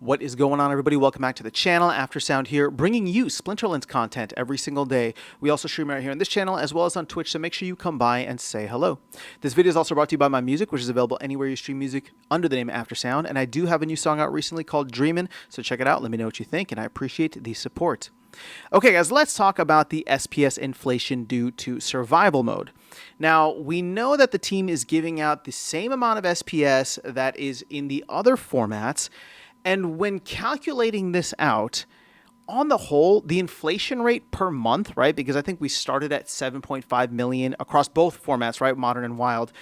What is going on, everybody? Welcome back to the channel. Aftersound here, bringing you Splinterlands content every single day. We also stream right here on this channel as well as on Twitch, so make sure you come by and say hello. This video is also brought to you by my music, which is available anywhere you stream music under the name Aftersound, and I do have a new song out recently called Dreamin', so check it out. Let me know what you think, and I appreciate the support. Okay, guys, let's talk about the SPS inflation due to survival mode. Now, we know that the team is giving out the same amount of SPS that is in the other formats, and when calculating this out, on the whole, the inflation rate per month, right? Because I think we started at 7.5 million across both formats, right? Modern and Wild.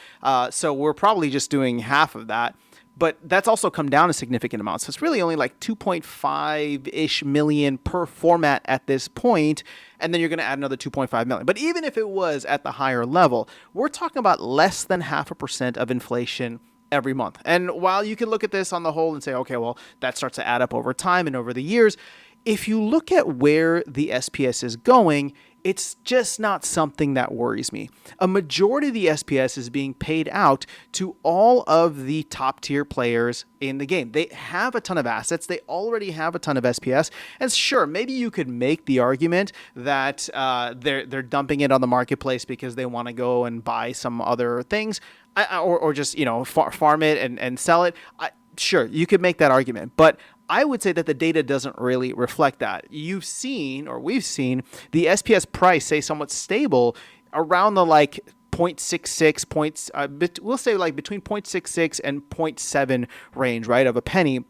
So we're probably just doing half of that. But that's also come down a significant amount. So it's really only like 2.5-ish million per format at this point. And then you're going to add another 2.5 million. But even if it was at the higher level, we're talking about less than 0.5% of inflation every month. And while you can look at this on the whole and say, okay, well, that starts to add up over time and over the years, if you look at where the SPS is going, it's just not something that worries me. A majority of the SPS is being paid out to all of the top tier players in the game. They have a ton of assets. They already have a ton of SPS. And sure, maybe you could make the argument that they're dumping it on the marketplace because they want to go and buy some other things, or just, you know, farm it and sell it. Sure, you could make that argument, but I would say that the data doesn't really reflect that. You've seen, or we've seen, the SPS price stay somewhat stable around the like 0.66 points, we'll say like between 0.66 and 0.7 range, right, of a penny.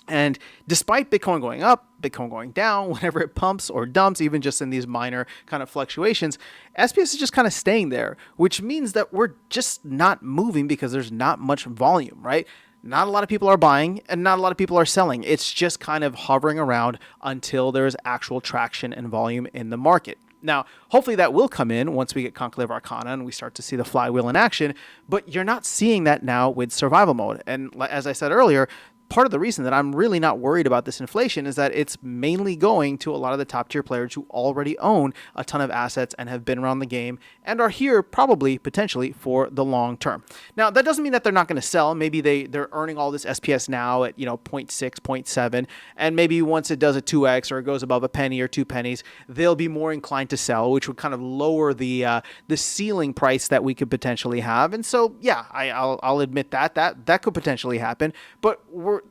And despite Bitcoin going up, Bitcoin going down, whenever it pumps or dumps, even just in these minor kind of fluctuations, SPS is just kind of staying there, which means that we're just not moving because there's not much volume, right? Not a lot of people are buying and not a lot of people are selling. It's just kind of hovering around until there's actual traction and volume in the market. Now, hopefully that will come in once we get Conclave Arcana and we start to see the flywheel in action, but you're not seeing that now with survival mode. And as I said earlier, part of the reason that I'm really not worried about this inflation is that it's mainly going to a lot of the top tier players who already own a ton of assets and have been around the game and are here probably potentially for the long term. Now, that doesn't mean that they're not going to sell. Maybe they're earning all this SPS now at, 0.6, 0.7, and maybe once it does a 2x or it goes above a penny or 2 pennies, they'll be more inclined to sell, which would kind of lower the ceiling price that we could potentially have. And so, yeah, I'll admit that could potentially happen, but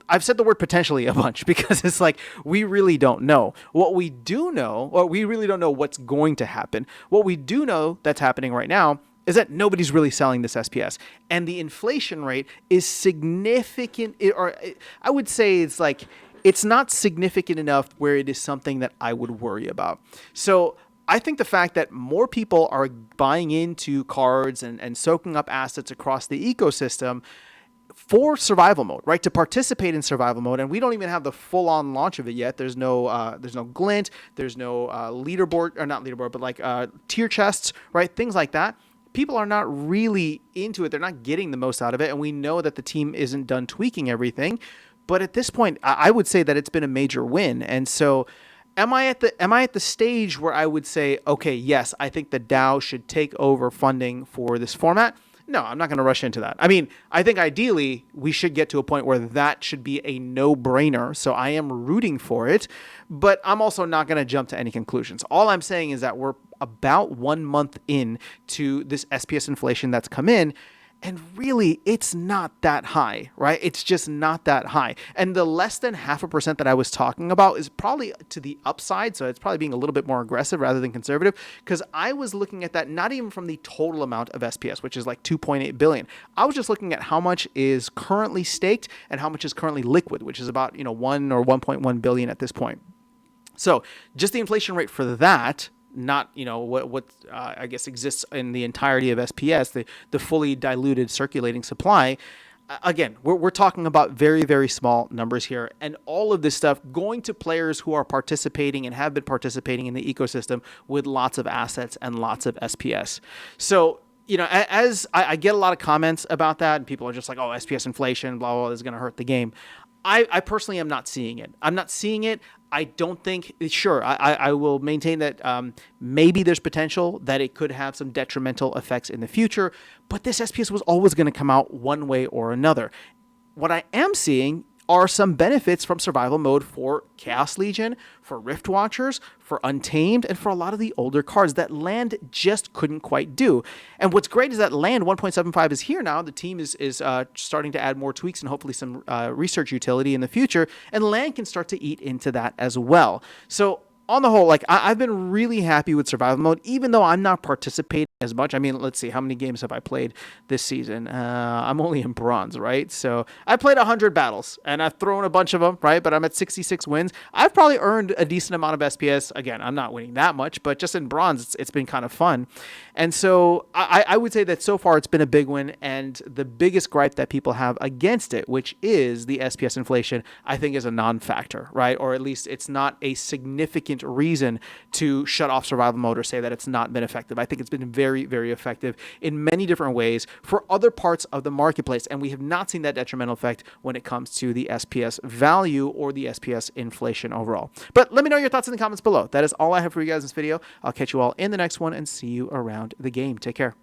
I've said the word potentially a bunch because it's like we really don't know. What we do know, or we really don't know what's going to happen. What we do know that's happening right now is that nobody's really selling this SPS. And the inflation rate is significant, or I would say it's like, it's not significant enough where it is something that I would worry about. So I think the fact that more people are buying into cards and soaking up assets across the ecosystem for survival mode, right? To participate in survival mode, and we don't even have the full-on launch of it yet. There's no glint, there's no leaderboard, or not leaderboard, but like tier chests, right? Things like that. People are not really into it. They're not getting the most out of it, and we know that the team isn't done tweaking everything. But at this point, I would say that it's been a major win, and so. Am I at the stage where I would say, okay, yes, I think the DAO should take over funding for this format? No, I'm not going to rush into that. I mean, I think ideally we should get to a point where that should be a no-brainer. So I am rooting for it, but I'm also not going to jump to any conclusions. All I'm saying is that we're about 1 month in to this SPS inflation that's come in. And really, it's not that high, right? It's just not that high. And the less than 0.5% that I was talking about is probably to the upside. So it's probably being a little bit more aggressive rather than conservative, because I was looking at that not even from the total amount of SPS, which is like 2.8 billion. I was just looking at how much is currently staked and how much is currently liquid, which is about 1 or 1.1 billion at this point. So just the inflation rate for that, not what I guess exists in the entirety of SPS, the fully diluted circulating supply. Again, we're talking about very, very small numbers here, and all of this stuff going to players who are participating and have been participating in the ecosystem with lots of assets and lots of SPS. So as I get a lot of comments about that, and people are just like, oh, SPS inflation, blah, blah, is going to hurt the game. I personally am not seeing it. I'm not seeing it. I don't think, sure, I will maintain that maybe there's potential that it could have some detrimental effects in the future, but this SPS was always going to come out one way or another. What I am seeing are some benefits from survival mode for Chaos Legion, for Rift Watchers, for Untamed, and for a lot of the older cards that Land just couldn't quite do. And what's great is that Land 1.75 is here now. The team is starting to add more tweaks and hopefully some research utility in the future, and Land can start to eat into that as well. So on the whole, like I've been really happy with survival mode, even though I'm not participating as much. I mean, let's see, how many games have I played this season? I'm only in bronze, right? So I played 100 battles and I've thrown a bunch of them, right? But I'm at 66 wins. I've probably earned a decent amount of SPS. Again, I'm not winning that much, but just in bronze, it's been kind of fun. And so I would say that so far it's been a big win. And the biggest gripe that people have against it, which is the SPS inflation, I think is a non-factor, right? Or at least it's not a significant reason to shut off survival mode or say that it's not been effective. I think it's been very, very effective in many different ways for other parts of the marketplace, and we have not seen that detrimental effect when it comes to the SPS value or the SPS inflation overall. But let me know your thoughts in the comments below. That is all I have for you guys in this video. I'll catch you all in the next one and see you around the game. Take care.